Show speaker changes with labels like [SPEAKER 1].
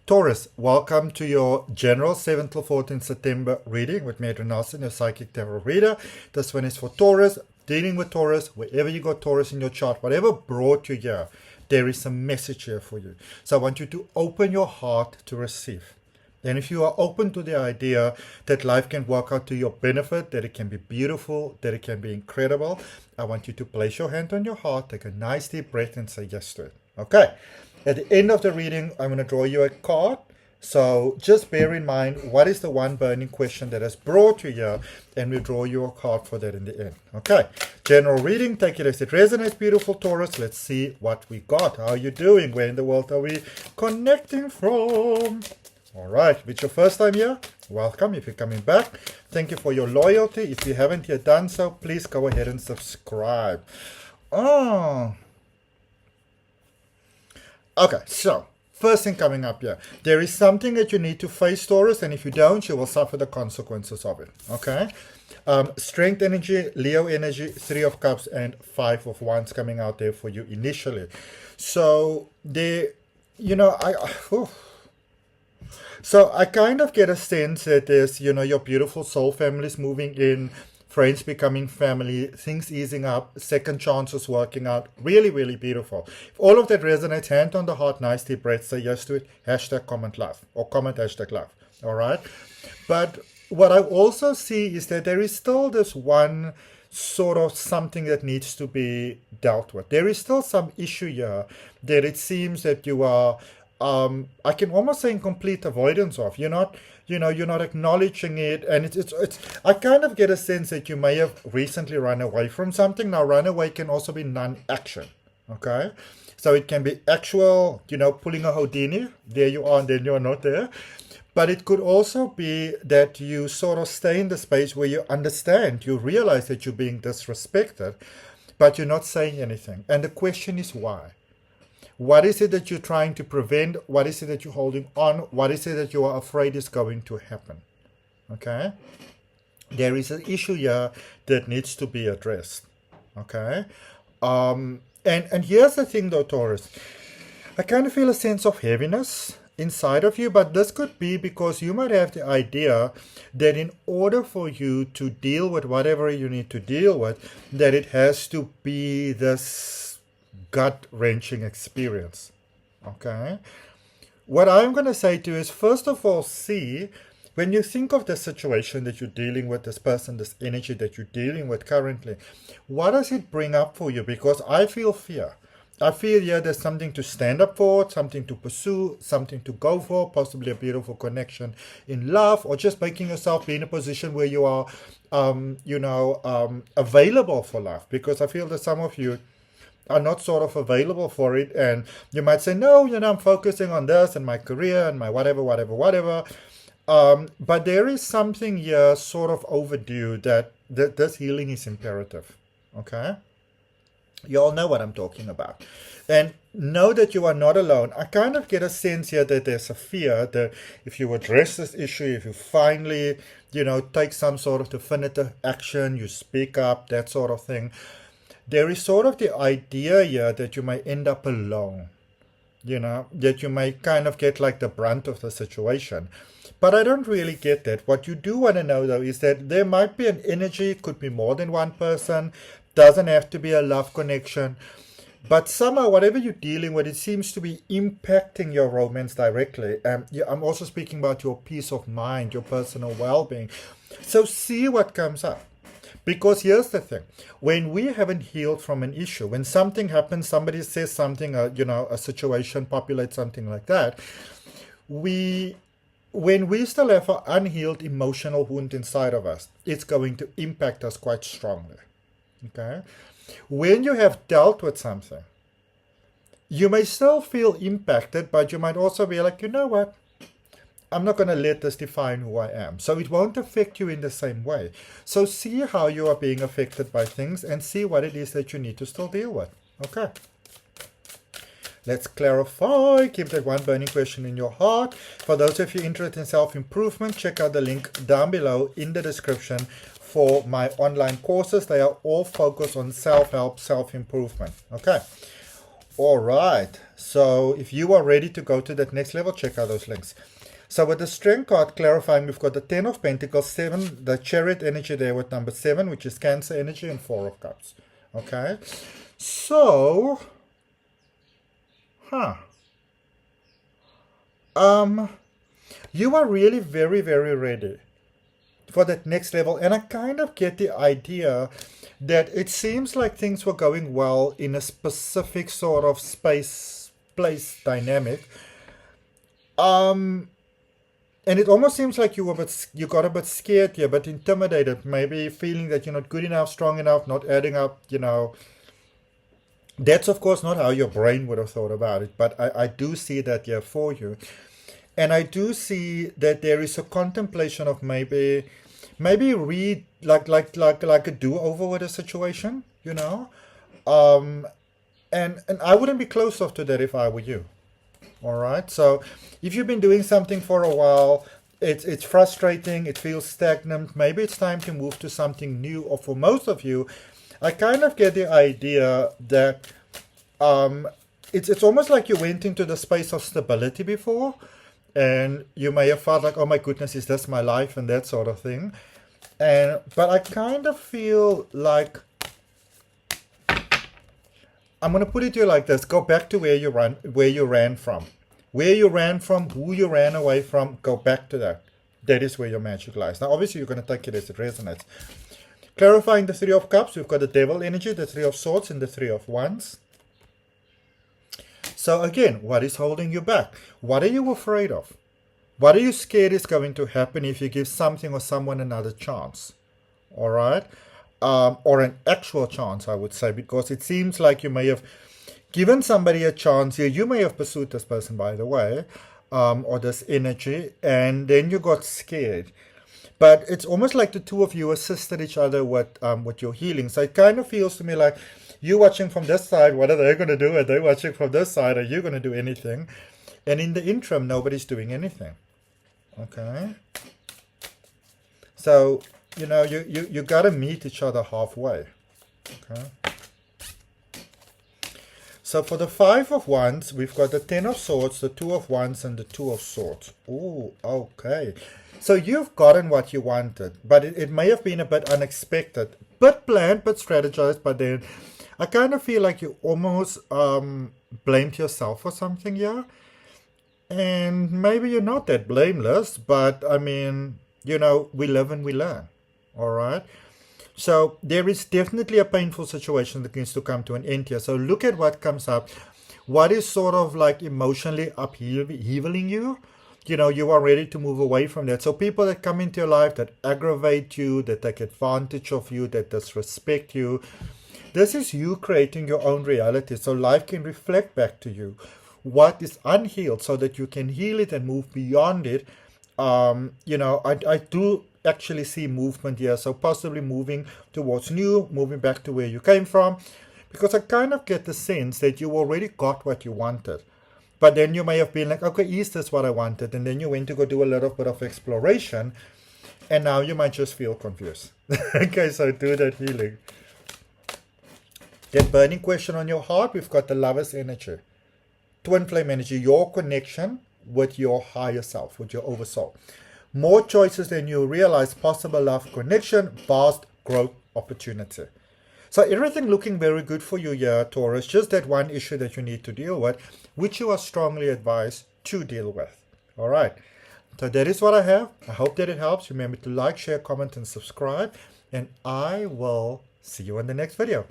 [SPEAKER 1] Taurus, welcome to your general 7th to 14th September reading with me, Adrian Nelson, your psychic tarot reader. This one is for Taurus, dealing with Taurus, wherever you got Taurus in your chart, whatever brought you here, there is a message here for you. So I want you to open your heart to receive. And if you are open to the idea that life can work out to your benefit, that it can be beautiful, that it can be incredible, I want you to place your hand on your heart, take a nice deep breath and say yes to it. Okay. At the end of the reading, I'm going to draw you a card. So just bear in mind, what is the one burning question that has brought you here? And we'll draw you a card for that in the end. Okay. General reading, take it as it resonates, beautiful Taurus. Let's see what we got. How are you doing? Where in the world are we connecting from? All right, if it's your first time here, welcome. If you're coming back, thank you for your loyalty. If you haven't yet done so, please go ahead and subscribe. Okay, so first thing coming up here, there is something that you need to face, Taurus, and if you don't, you will suffer the consequences of it. Okay, strength energy, Leo energy, 3 of Cups, and 5 of Wands coming out there for you initially. So So I kind of get a sense that there's, your beautiful soul families moving in, friends becoming family, things easing up, second chances working out. Really, really beautiful. If all of that resonates, hand on the heart, nice deep breath, say yes to it, hashtag comment love, or comment hashtag love. All right. But what I also see is that there is still this one sort of something that needs to be dealt with. There is still some issue here that it seems that you are I can almost say in complete avoidance of. You're not acknowledging it, and it's I kind of get a sense that you may have recently run away from something. Now, run away can also be non-action. Okay, so it can be actual, pulling a Houdini. There you are, and then you're not there. But it could also be that you sort of stay in the space where you understand, you realize that you're being disrespected, but you're not saying anything. And the question is why? What is it that you're trying to prevent? What is it that you're holding on? What is it that you are afraid is going to happen? Okay? There is an issue here that needs to be addressed. Okay? And here's the thing though, Taurus. I kind of feel a sense of heaviness inside of you, but this could be because you might have the idea that in order for you to deal with whatever you need to deal with, that it has to be this gut-wrenching experience. Okay, what I'm going to say to you is, first of all, see, when you think of the situation that you're dealing with, this person, this energy that you're dealing with currently, what does it bring up for you? Because I feel fear. I feel there's something to stand up for, something to pursue, something to go for, possibly a beautiful connection in love, or just making yourself be in a position where you are available for love. Because I feel that some of you are not sort of available for it, and you might say, no, I'm focusing on this and my career and my whatever. But there is something here sort of overdue that this healing is imperative. Okay? You all know what I'm talking about. And know that you are not alone. I kind of get a sense here that there's a fear that if you address this issue, if you finally, take some sort of definitive action, you speak up, that sort of thing, there is sort of the idea here that you may end up alone, that you may kind of get like the brunt of the situation. But I don't really get that. What you do want to know, though, is that there might be an energy, it could be more than one person, doesn't have to be a love connection. But somehow, whatever you're dealing with, it seems to be impacting your romance directly. I'm also speaking about your peace of mind, your personal well-being. So see what comes up. Because here's the thing, when we haven't healed from an issue, when something happens, somebody says something, a situation populates, something like that, when we still have an unhealed emotional wound inside of us, it's going to impact us quite strongly. Okay? When you have dealt with something, you may still feel impacted, but you might also be like, you know what? I'm not going to let this define who I am. So it won't affect you in the same way. So see how you are being affected by things and see what it is that you need to still deal with. Okay. Let's clarify. Keep that one burning question in your heart. For those of you interested in self-improvement, check out the link down below in the description for my online courses. They are all focused on self-help, self-improvement. Okay. All right. So if you are ready to go to that next level, check out those links. So with the Strength card clarifying, we've got the 10 of Pentacles, 7, the Chariot energy there with number 7, which is Cancer energy, and 4 of Cups. Okay. So, you are really very, very ready for that next level. And I kind of get the idea that it seems like things were going well in a specific sort of place dynamic. And it almost seems like you got a bit scared here, but intimidated, maybe feeling that you're not good enough, strong enough, not adding up, That's, of course, not how your brain would have thought about it, but I do see that here for you. And I do see that there is a contemplation of maybe read like a do-over with a situation, And I wouldn't be close off to that if I were you. All right. So if you've been doing something for a while, it's frustrating, it feels stagnant, maybe it's time to move to something new. Or for most of you, I kind of get the idea that it's almost like you went into the space of stability before, and you may have felt like, oh my goodness, is this my life, and that sort of thing. But I kind of feel like, I'm going to put it to you like this: go back to where you ran from. Where you ran from, who you ran away from, go back to that. That is where your magic lies. Now, obviously, you're going to take it as it resonates. Clarifying the 3 of Cups, we've got the Devil energy, the 3 of Swords, and the 3 of Wands. So again, what is holding you back? What are you afraid of? What are you scared is going to happen if you give something or someone another chance? All right? Or an actual chance, I would say, because it seems like you may have given somebody a chance here. You may have pursued this person, by the way, or this energy, and then you got scared. But it's almost like the two of you assisted each other with your healing. So it kind of feels to me like you watching from this side, what are they going to do? Are they watching from this side? Are you going to do anything? And in the interim, nobody's doing anything. Okay? So, you got to meet each other halfway. Okay? So for the 5 of Wands, we've got the 10 of Swords, the 2 of Wands, and the 2 of Swords. Oh, okay. So you've gotten what you wanted, but it may have been a bit unexpected, bit planned, but strategized. But then I kind of feel like you almost blamed yourself for something here. And maybe you're not that blameless, but I mean, we live and we learn. All right. So there is definitely a painful situation that needs to come to an end here. So look at what comes up. What is sort of like emotionally upheavaling you? You are ready to move away from that. So people that come into your life that aggravate you, that take advantage of you, that disrespect you, this is you creating your own reality. So life can reflect back to you what is unhealed so that you can heal it and move beyond it. I do actually see movement here. So possibly moving towards new, moving back to where you came from. Because I kind of get the sense that you already got what you wanted. But then you may have been like, okay, is this what I wanted? And then you went to go do a little bit of exploration. And now you might just feel confused. Okay, so do that healing. That burning question on your heart, we've got the Lover's energy. Twin flame energy, your connection with your higher self, with your oversoul. More choices than you realize, possible love connection, vast growth opportunity. So everything looking very good for you here, Taurus. Just that one issue that you need to deal with, which you are strongly advised to deal with. All right. So that is what I have. I hope that it helps. Remember to like, share, comment, and subscribe. And I will see you in the next video.